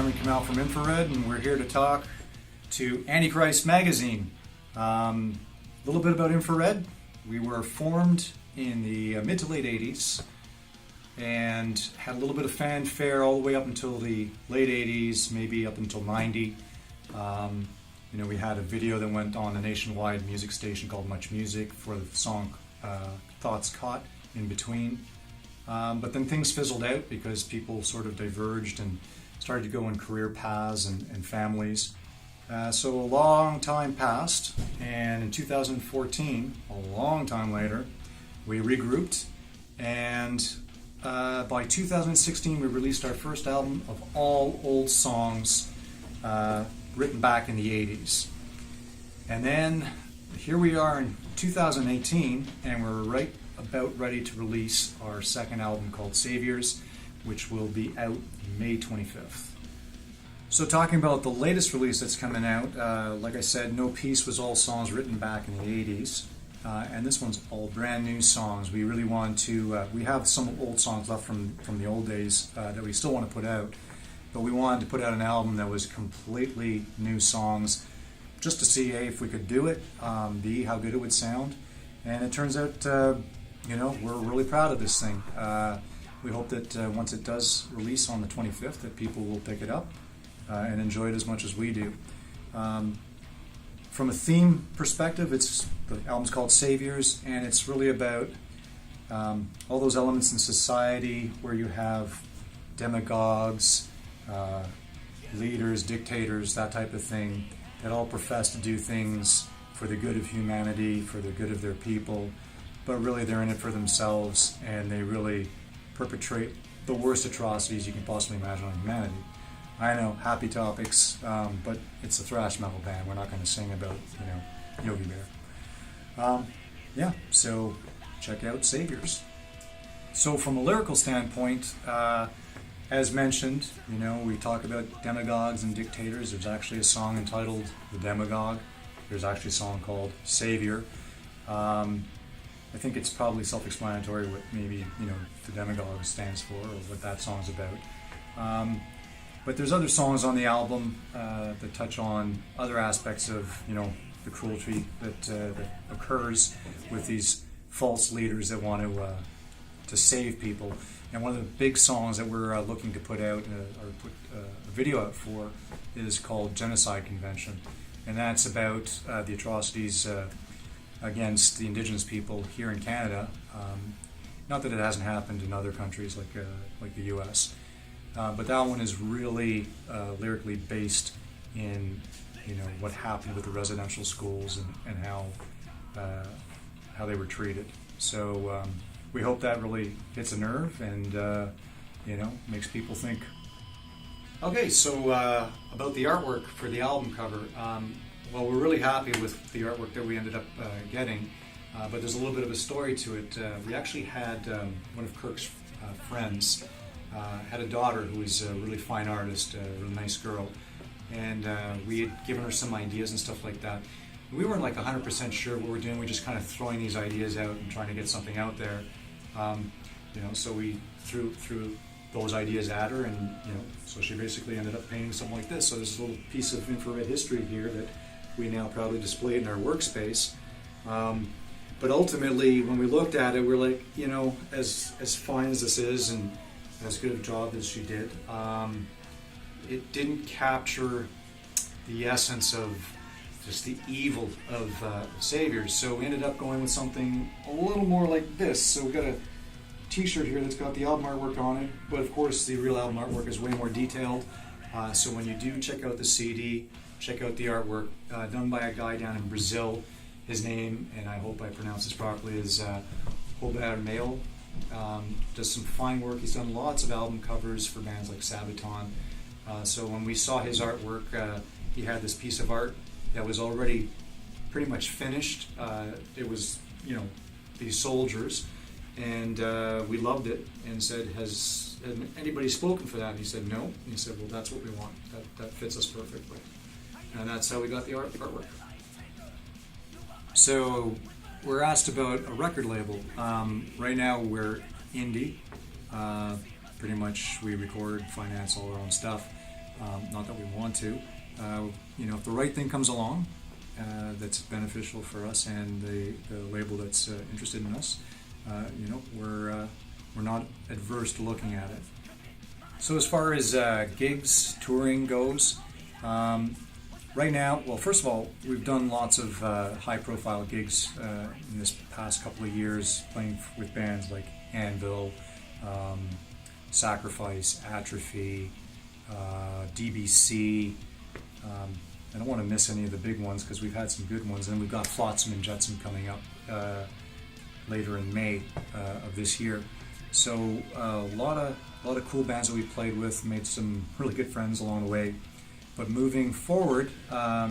Simon Kamal from Infrared, and we're here to talk to Antichrist Magazine. A little bit about Infrared. We were formed in the mid to late 80s and had a little bit of fanfare all the way up until the late 80s, maybe up until 90. We had a video that went on a nationwide music station called Much Music for the song Thoughts Caught in Between. But then things fizzled out because people sort of diverged and started to go in career paths and families. So a long time passed, and in 2014, a long time later, we regrouped, and by 2016 we released our first album of all old songs written back in the 80s. And then here we are in 2018, and we're right about ready to release our second album called Saviors, which will be out May 25th. So talking about the latest release that's coming out, like I said, No Peace was all songs written back in the 80s, and this one's all brand new songs. We really want to, we have some old songs left from the old days that we still want to put out, but we wanted to put out an album that was completely new songs, just to see A, if we could do it, B, how good it would sound, and it turns out, we're really proud of this thing. We hope that once it does release on the 25th, that people will pick it up and enjoy it as much as we do. From a theme perspective, the album's called Saviors, and it's really about all those elements in society where you have demagogues, leaders, dictators, that type of thing, that all profess to do things for the good of humanity, for the good of their people, but really they're in it for themselves, and they really perpetrate the worst atrocities you can possibly imagine on humanity. I know, happy topics, but it's a thrash metal band. We're not going to sing about, Yogi Bear. So check out Saviors. So from a lyrical standpoint, as mentioned, we talk about demagogues and dictators. There's actually a song entitled The Demagogue. There's actually a song called Savior. I think it's probably self-explanatory what maybe, the demagogue stands for or what that song's about. But there's other songs on the album that touch on other aspects of, the cruelty that occurs with these false leaders that want to save people. And one of the big songs that we're looking to put out, or put a video out for, is called Genocide Convention. And that's about the atrocities against the Indigenous people here in Canada. Not that it hasn't happened in other countries like the U.S., but that one is really lyrically based in what happened with the residential schools and how they were treated. So we hope that really hits a nerve and makes people think. Okay, so about the artwork for the album cover. Well, we're really happy with the artwork that we ended up getting, but there's a little bit of a story to it. We actually had one of Kirk's friends had a daughter who was a really fine artist, a really nice girl, and we had given her some ideas and stuff like that. We weren't like 100% sure what we were doing. We were just kind of throwing these ideas out and trying to get something out there. So we threw those ideas at her, and so she basically ended up painting something like this. So there's a little piece of infrared history here that we now proudly display in our workspace. But ultimately, when we looked at it, we're like, as fine as this is and as good a job as she did, it didn't capture the essence of just the evil of Saviors. So we ended up going with something a little more like this. So we got a t-shirt here that's got the album artwork on it, but of course the real album artwork is way more detailed. So when you do check out the CD, check out the artwork done by a guy down in Brazil. His name, and I hope I pronounce this properly, is Roberto. Does some fine work. He's done lots of album covers for bands like Sabaton. So when we saw his artwork, he had this piece of art that was already pretty much finished. It was, these soldiers, and we loved it and said, has anybody spoken for that? And he said, no. And he said, well, that's what we want. That fits us perfectly. And that's how we got the artwork. So we're asked about a record label. Right now we're indie. Pretty much we record, finance all our own stuff. Not that we want to. If the right thing comes along that's beneficial for us and the label that's interested in us, we're not adverse to looking at it. So as far as gigs, touring goes, right now, well, first of all, we've done lots of high-profile gigs in this past couple of years, playing with bands like Anvil, Sacrifice, Atrophy, DBC. I don't want to miss any of the big ones because we've had some good ones, and we've got Flotsam and Jetsam coming up later in May of this year. So a lot of cool bands that we played with, made some really good friends along the way. But moving forward, we're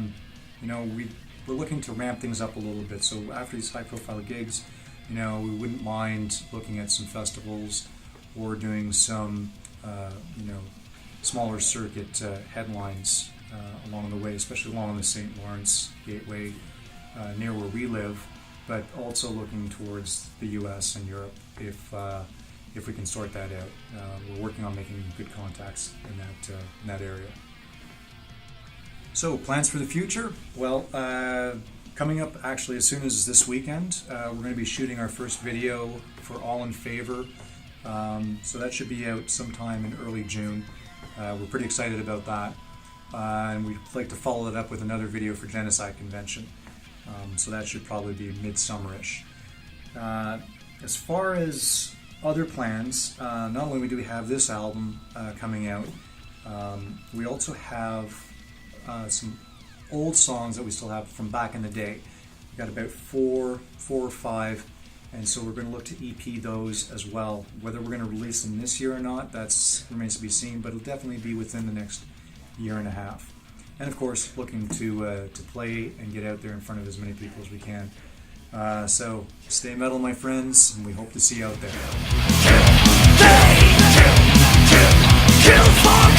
looking to ramp things up a little bit. So after these high-profile gigs, we wouldn't mind looking at some festivals or doing some, smaller circuit headlines along the way, especially along the St. Lawrence Gateway near where we live, but also looking towards the U.S. and Europe if we can sort that out. We're working on making good contacts in that area. So, plans for the future? Well, coming up actually as soon as this weekend, we're going to be shooting our first video for All in Favor. So that should be out sometime in early June. We're pretty excited about that. And we'd like to follow it up with another video for Genocide Convention. So that should probably be mid-summerish. As far as other plans, not only do we have this album coming out, we also have some old songs that we still have from back in the day. We've got about four or five, and so we're going to look to EP those as well. Whether we're going to release them this year or not, that remains to be seen, but it'll definitely be within the next year and a half. And of course, looking to play and get out there in front of as many people as we can. So stay metal, my friends, and we hope to see you out there. Kill for